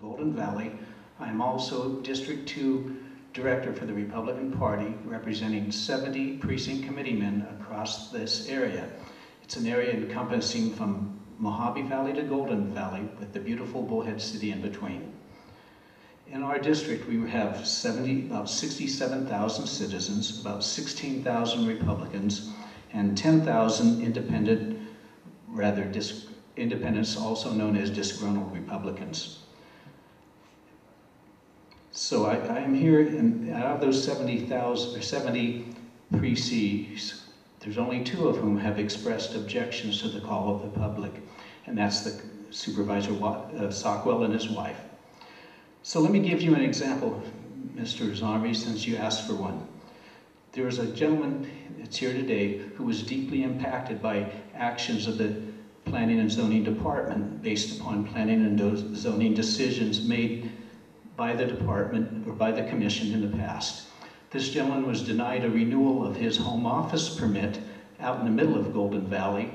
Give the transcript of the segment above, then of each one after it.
Golden Valley. I'm also District 2 Director for the Republican Party, representing 70 precinct committeemen across this area. It's an area encompassing from Mojave Valley to Golden Valley, with the beautiful Bullhead City in between. In our district, we have about 67,000 citizens, about 16,000 Republicans, and 10,000 independents, also known as disgruntled Republicans. So I am here, and out of those 70 precincts, there's only 2 of whom have expressed objections to the call of the public, and that's the Supervisor Sockwell and his wife. So let me give you an example, Mr. Zomri, since you asked for one. There was a gentleman that's here today who was deeply impacted by actions of the Planning and Zoning Department based upon planning and zoning decisions made by the department or by the commission in the past. This gentleman was denied a renewal of his home office permit out in the middle of Golden Valley,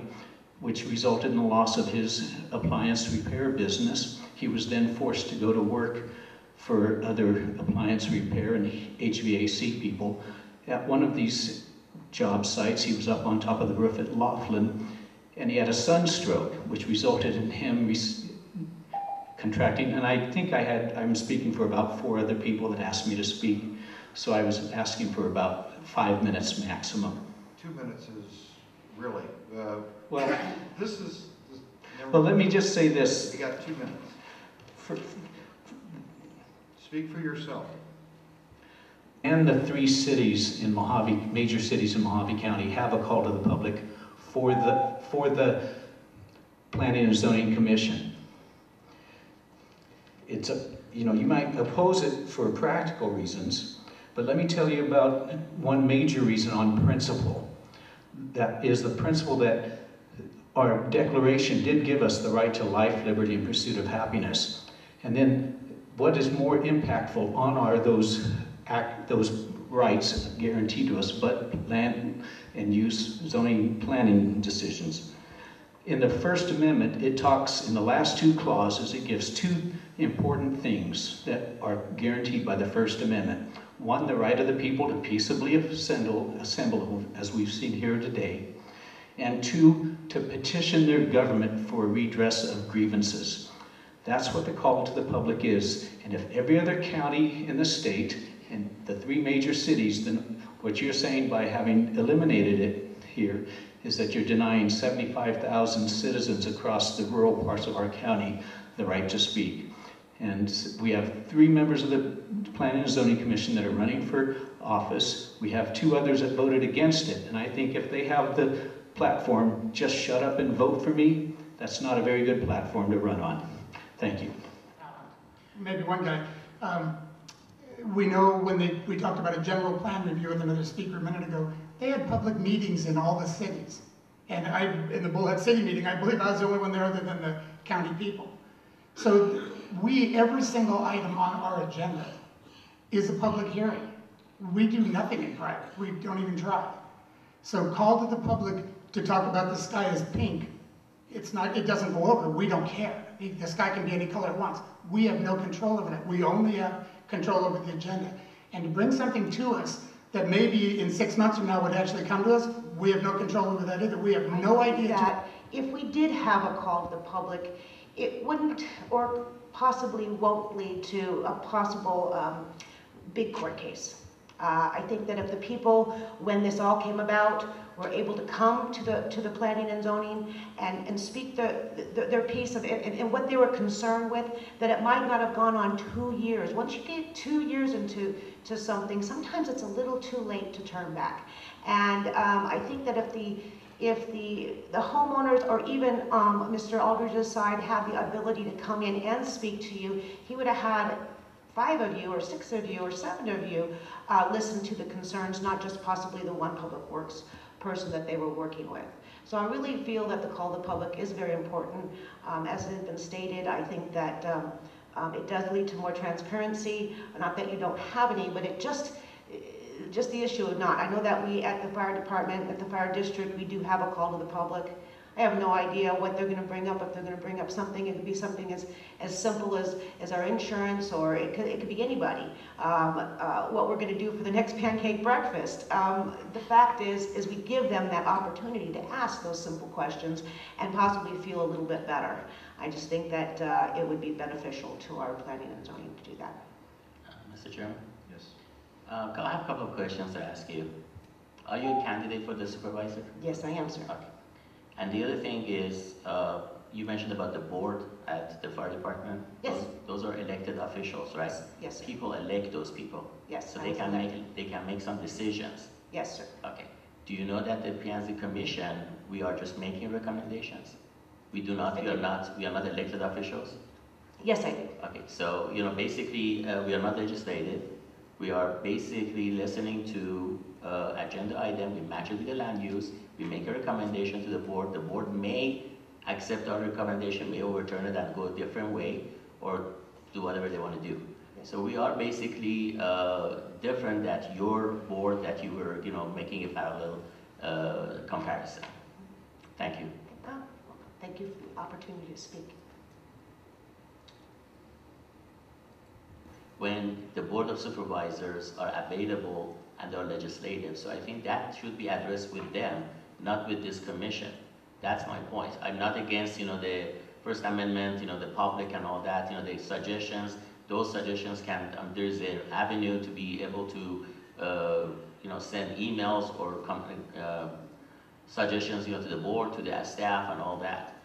which resulted in the loss of his appliance repair business. He was then forced to go to work for other appliance repair and HVAC people. At one of these job sites, he was up on top of the roof at Laughlin, and he had a sunstroke, which resulted in him contracting, and I think I'm speaking for about 4 other people that asked me to speak, so I was asking for about 5 minutes maximum. 2 minutes is really, well, well, let me just say this. You got 2 minutes. Speak for yourself. And the 3 cities in Mojave, major cities in Mojave County, have a call to the public for the Planning and Zoning Commission. It's you might oppose it for practical reasons, but let me tell you about one major reason on principle. That is the principle that our Declaration did give us the right to life, liberty, and pursuit of happiness. And then what is more impactful on those rights guaranteed to us but land and use zoning planning decisions? In the First Amendment, it talks in the last 2 clauses, it gives 2 important things that are guaranteed by the First Amendment. One, the right of the people to peaceably assemble, as we've seen here today. And 2, to petition their government for redress of grievances. That's what the call to the public is. And if every other county in the state and the 3 major cities, then what you're saying by having eliminated it here is that you're denying 75,000 citizens across the rural parts of our county the right to speak. And we have 3 members of the Planning and Zoning Commission that are running for office. We have 2 others that voted against it. And I think if they have the platform, just shut up and vote for me, that's not a very good platform to run on. Thank you. Maybe one guy. We know when we talked about a general plan review with another speaker a minute ago, they had public meetings in all the cities. And in the Bullhead City meeting, I believe I was the only one there other than the county people. So every single item on our agenda is a public hearing. We do nothing in private. We don't even try. So call to the public to talk about the sky is pink. It doesn't go over. We don't care. The sky can be any color it wants. We have no control over that. We only have control over the agenda. And to bring something to us that maybe in 6 months from now would actually come to us, we have no control over that either. We have no idea. That if we did have a call to the public, it wouldn't or possibly won't lead to a possible big court case. I think that if the people, when this all came about, were able to come to the planning and zoning and speak their piece of it and what they were concerned with, that it might not have gone on 2 years. Once you get 2 years into something, sometimes it's a little too late to turn back. And I think that if the homeowners or even Mr. Aldridge's side had the ability to come in and speak to you, he would have had 5 of you or 6 of you or 7 of you listen to the concerns, not just possibly the one public works person that they were working with. So I really feel that the call to the public is very important. As has been stated, I think that it does lead to more transparency. Not that you don't have any, but it just the issue of not. I know that we at the fire department, at the fire district, we do have a call to the public. I have no idea what they're gonna bring up. If they're gonna bring up something, it could be something as simple as our insurance, or it could be anybody. What we're gonna do for the next pancake breakfast. The fact is we give them that opportunity to ask those simple questions and possibly feel a little bit better. I just think that it would be beneficial to our planning and zoning to do that. Mr. Chairman, Yes. I have a couple of questions to ask you. Are you a candidate for the supervisor? Yes, I am, sir. Okay. And the other thing is, you mentioned about the board at the fire department. Yes. Those are elected officials, right? Yes, sir. People elect those people, Yes, so I they was can elected. make some decisions. Yes, sir. Okay. Do you know that the P&Z Commission, we are just making recommendations? We are not elected officials? Yes, I do. Okay, so, basically, we are not legislative. We are basically listening to agenda item, we match it with the land use, we make a recommendation to the board may accept our recommendation, may overturn it and go a different way, or do whatever they want to do. So we are basically different than your board that you were, making a parallel comparison. Thank you. Oh, thank you for the opportunity to speak. When the Board of Supervisors are available and are legislative. So I think that should be addressed with them, not with this commission. That's my point. I'm not against, the First Amendment, the public and all that, the suggestions. Those suggestions there's an avenue to be able to, send emails or suggestions, to the board, to the staff and all that.